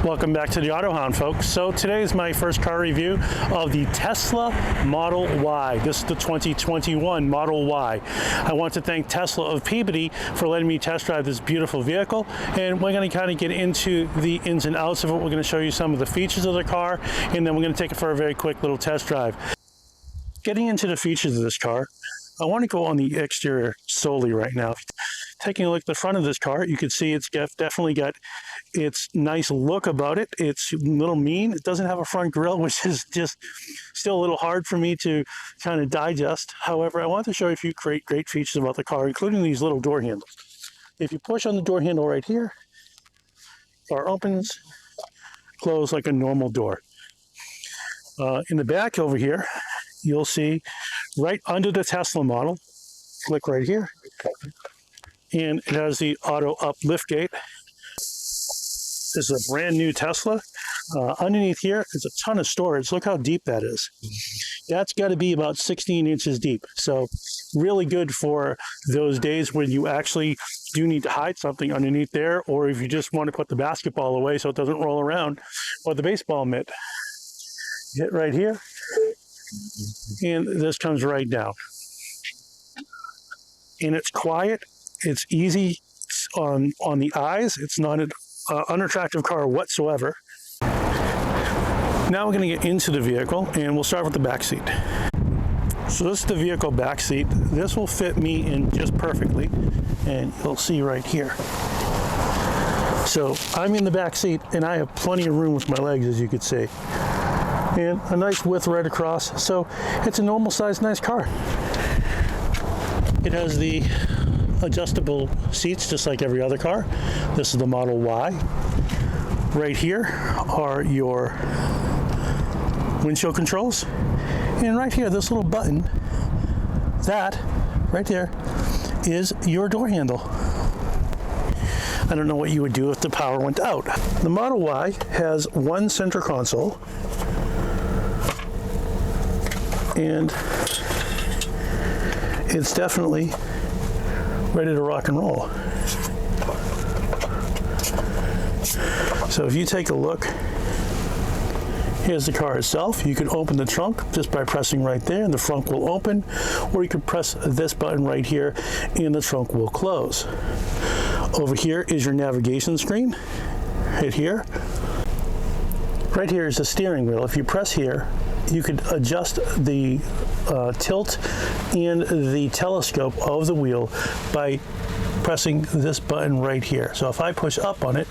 Welcome back to the Autohound, folks. So today is my first car review of the Tesla Model Y. This is the 2021 Model Y. I want to thank Tesla of Peabody for letting me test drive this beautiful vehicle, and we're going to kind of get into the ins and outs of it. We're going to show you some of the features of the car, and then we're going to take it for a very quick little test drive. Getting into the features of this car, I want to go on the exterior solely right now. Taking a look at the front of this car, you can see it's definitely got its nice look about it. It's a little mean. It doesn't have a front grille, which is just still a little hard for me to kind of digest. However, I want to show you a few great features about the car, including these little door handles. If you push on the door handle right here, car opens, close like a normal door. In the back over here, you'll see right under the Tesla model, click right here, and it has the auto up lift gate. This is a brand new Tesla. Underneath here is a ton of storage. Look how deep that is. That's got to be about 16 inches deep. So really good for those days when you actually do need to hide something underneath there, or if you just want to put the basketball away so it doesn't roll around, or the baseball mitt. Hit right here, and this comes right down. And it's quiet. It's easy on the eyes. It's not an unattractive car whatsoever. Now we're going to get into the vehicle, and we'll start with the back seat. So this is the vehicle back seat. This will fit me in just perfectly, and you'll see right here. So I'm in the back seat, and I have plenty of room with my legs, as you can see. And a nice width right across. So it's a normal size, nice car. It has the adjustable seats just like every other car. This is the Model Y. Right here are your windshield controls, and right here, this little button, that right there is your door handle. I don't know what you would do if the power went out. The Model Y has one center console, and it's definitely ready to rock and roll. So if you take a look, here's the car itself. You can open the trunk just by pressing right there, and the trunk will open, or you can press this button right here and the trunk will close. Over here is your navigation screen. Right here. Right here is the steering wheel. If you press here, you could adjust the tilt and the telescope of the wheel by pressing this button right here. So if I push up on it,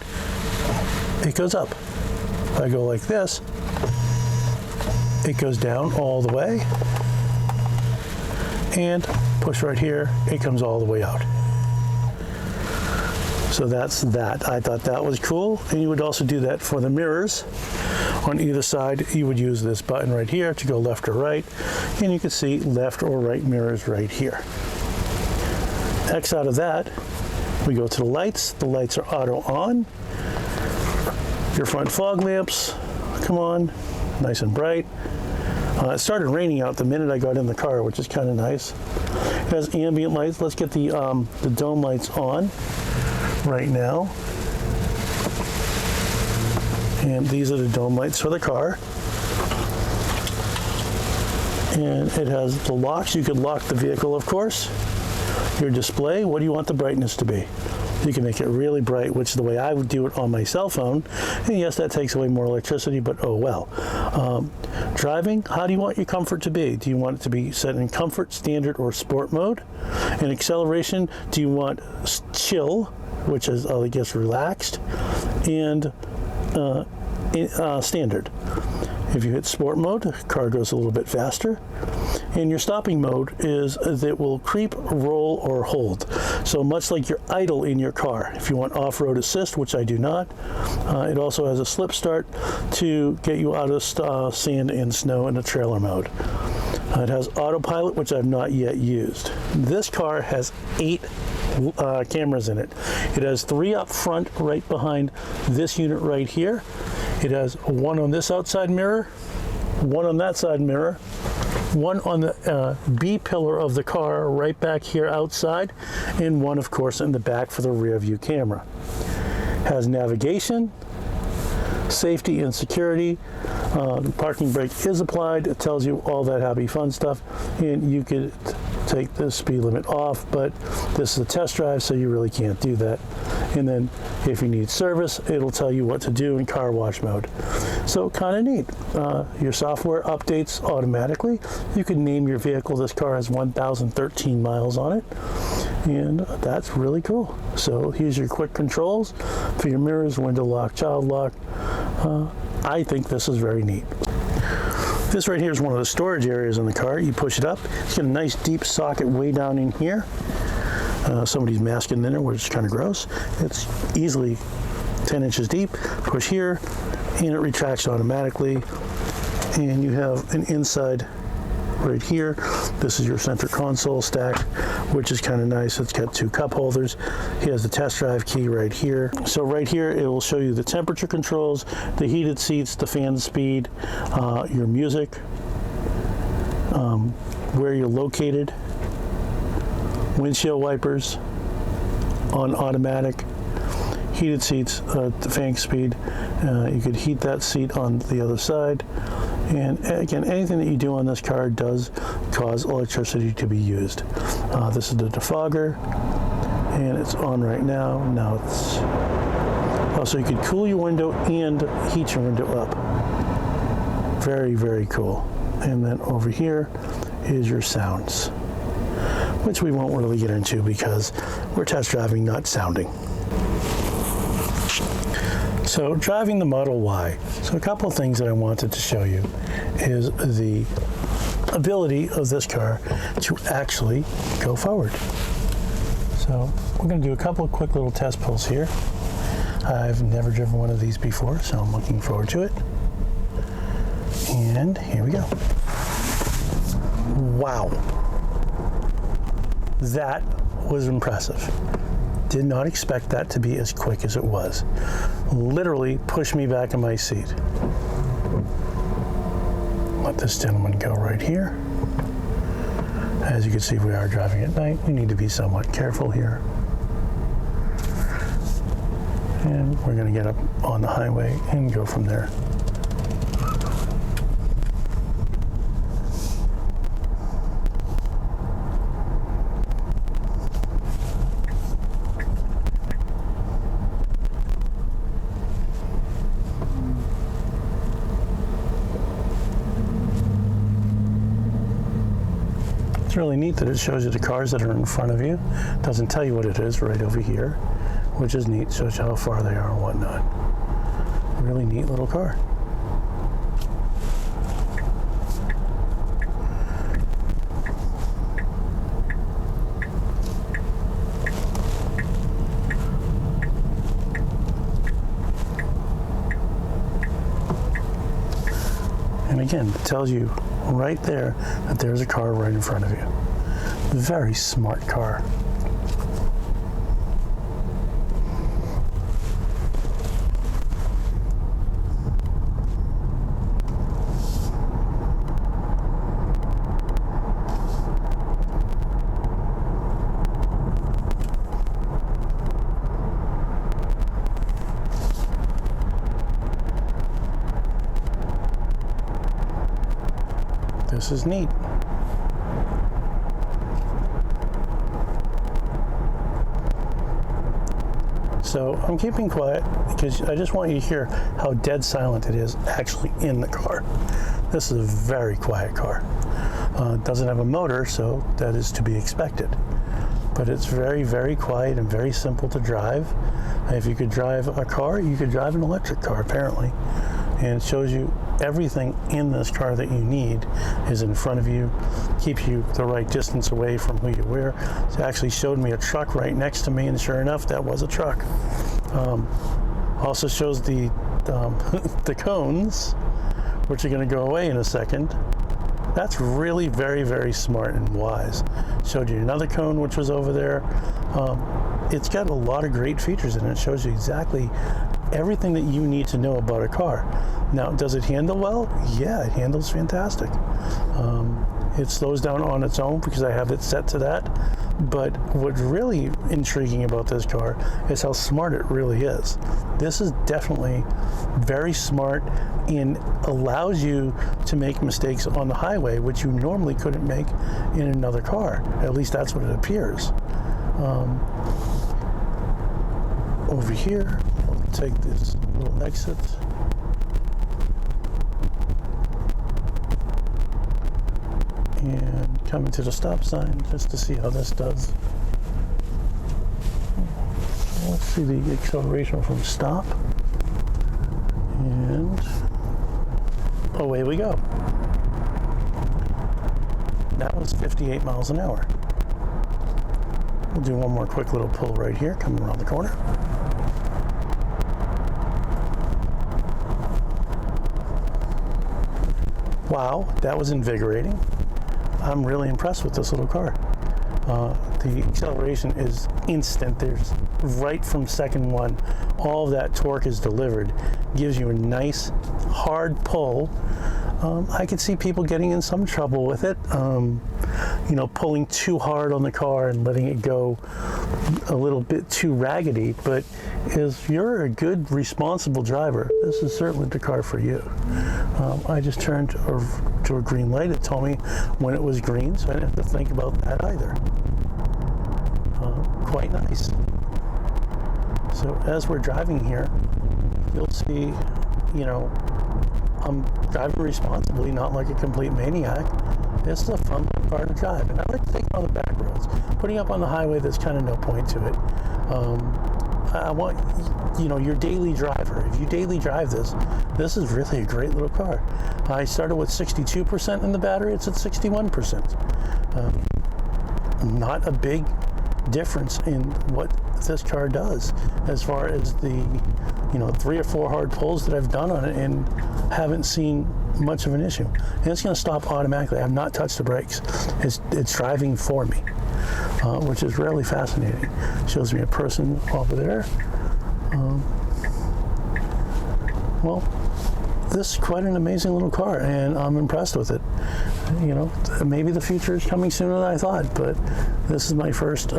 it goes up. If I go like this, it goes down all the way. And push right here, it comes all the way out. So that's that. I thought that was cool. And you would also do that for the mirrors. On either side, you would use this button right here to go left or right, and you can see left or right mirrors right here. X out of that, we go to the lights. The lights are auto on. Your front fog lamps come on, nice and bright. It started raining out the minute I got in the car, which is kind of nice. It has ambient lights. Let's get the dome lights on right now. And these are the dome lights for the car. And it has the locks. You can lock the vehicle, of course. Your display, what do you want the brightness to be? You can make it really bright, which is the way I would do it on my cell phone. And yes, that takes away more electricity, but oh well. Driving, how do you want your comfort to be? Do you want it to be set in comfort, standard, or sport mode? And acceleration, do you want chill, which is, I guess, relaxed, and standard. If you hit sport mode, the car goes a little bit faster. And your stopping mode is that will creep, roll, or hold. So much like you're idle in your car. If you want off-road assist, which I do not, it also has a slip start to get you out of sand and snow in a trailer mode. It has autopilot, which I've not yet used. This car has 8 cameras in it. It has 3 up front right behind this unit right here. It has 1 on this outside mirror, 1 on that side mirror, 1 on the B pillar of the car right back here outside, and 1 of course in the back for the rear view camera. Has navigation, Safety and security. The parking brake is applied. It tells you all that happy fun stuff, and you could take the speed limit off, but this is a test drive, so you really can't do that. And then if you need service, it'll tell you what to do in car wash mode. So kind of neat. Your software updates automatically. You can name your vehicle. This car has 1,013 miles on it, and that's really cool. So here's your quick controls for your mirrors, window lock, child lock. I think this is very neat. This right here is one of the storage areas in the car. You push it up. It's got a nice deep socket way down in here. Somebody's masking in there, which is kind of gross. It's easily 10 inches deep. Push here, and it retracts automatically. And you have an inside right here. This is your center console stack, which is kind of nice. It's got 2 cup holders. He has the test drive key right here. So right here, it will show you the temperature controls, the heated seats, the fan speed, your music, where you're located, windshield wipers on automatic, heated seats, the fan speed. You could heat that seat on the other side. And again, anything that you do on this car does cause electricity to be used. This is the defogger, and it's on right now. Now it's also, you could cool your window and heat your window up. Very, very cool. And then over here is your sounds, which we won't really get into because we're test driving, not sounding. So driving the Model Y. So a couple of things that I wanted to show you is the ability of this car to actually go forward. So we're going to do a couple of quick little test pulls here. I've never driven one of these before, so I'm looking forward to it. And here we go. Wow. That was impressive. Did not expect that to be as quick as it was. Literally pushed me back in my seat. Let this gentleman go right here. As you can see, we are driving at night. We need to be somewhat careful here. And we're going to get up on the highway and go from there. It's really neat that it shows you the cars that are in front of you. It doesn't tell you what it is right over here, which is neat. Shows you how far they are and whatnot. Really neat little car. And again, it tells you right there that there's a car right in front of you. Very smart car. This is neat. So I'm keeping quiet because I just want you to hear how dead silent it is actually in the car. This is a very quiet car. It doesn't have a motor, so that is to be expected. But it's very, very quiet and very simple to drive. If you could drive a car, you could drive an electric car apparently. And it shows you everything in this car that you need is in front of you, keeps you the right distance away from who you were. It actually showed me a truck right next to me, and sure enough, that was a truck. Also shows the the cones, which are going to go away in a second. That's really very, very smart and wise. Showed you another cone, which was over there. It's got a lot of great features in it. It shows you exactly everything that you need to know about a car. Now, does it handle well? Yeah, it handles fantastic. It slows down on its own because I have it set to that. But what's really intriguing about this car is how smart it really is. This is definitely very smart and allows you to make mistakes on the highway, which you normally couldn't make in another car. At least that's what it appears. Over here, I'll take this little exit. And come into the stop sign just to see how this does. Let's see the acceleration from stop. And away we go. That was 58 miles an hour. We'll do one more quick little pull right here, coming around the corner. Wow, that was invigorating. I'm really impressed with this little car. The acceleration is instant. There's right from second one, all of that torque is delivered. Gives you a nice hard pull. I could see people getting in some trouble with it. You know, pulling too hard on the car and letting it go a little bit too raggedy. But if you're a good, responsible driver, this is certainly the car for you. I just turned to a green light. It told me when it was green, so I didn't have to think about that either. Quite nice. So as we're driving here, you'll see, you know, I'm driving responsibly, not like a complete maniac. This is a fun car to drive, and I like to take it on the back roads. Putting up on the highway, there's kind of no point to it. I want, you know, your daily driver. If you daily drive this, this is really a great little car. I started with 62% in the battery. It's at 61%. Not a big difference in what this car does as far as the, you know, 3 or 4 hard pulls that I've done on it and haven't seen much of an issue. And it's going to stop automatically. I've not touched the brakes. It's driving for me, which is really fascinating. Shows me a person over there. Well, this is quite an amazing little car, and I'm impressed with it. You know, maybe the future is coming sooner than I thought, but this is my first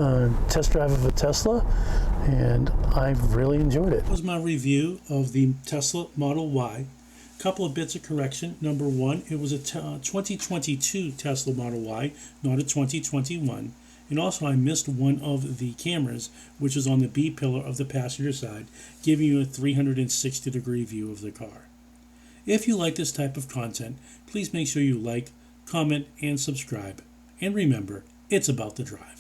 test drive of a Tesla, and I've really enjoyed it. That was my review of the Tesla Model Y. Couple of bits of correction. Number one, it was a 2022 Tesla Model Y, not a 2021. And also I missed one of the cameras, which is on the B pillar of the passenger side, giving you a 360-degree view of the car. If you like this type of content, please make sure you like, comment, and subscribe. And remember, it's about the drive.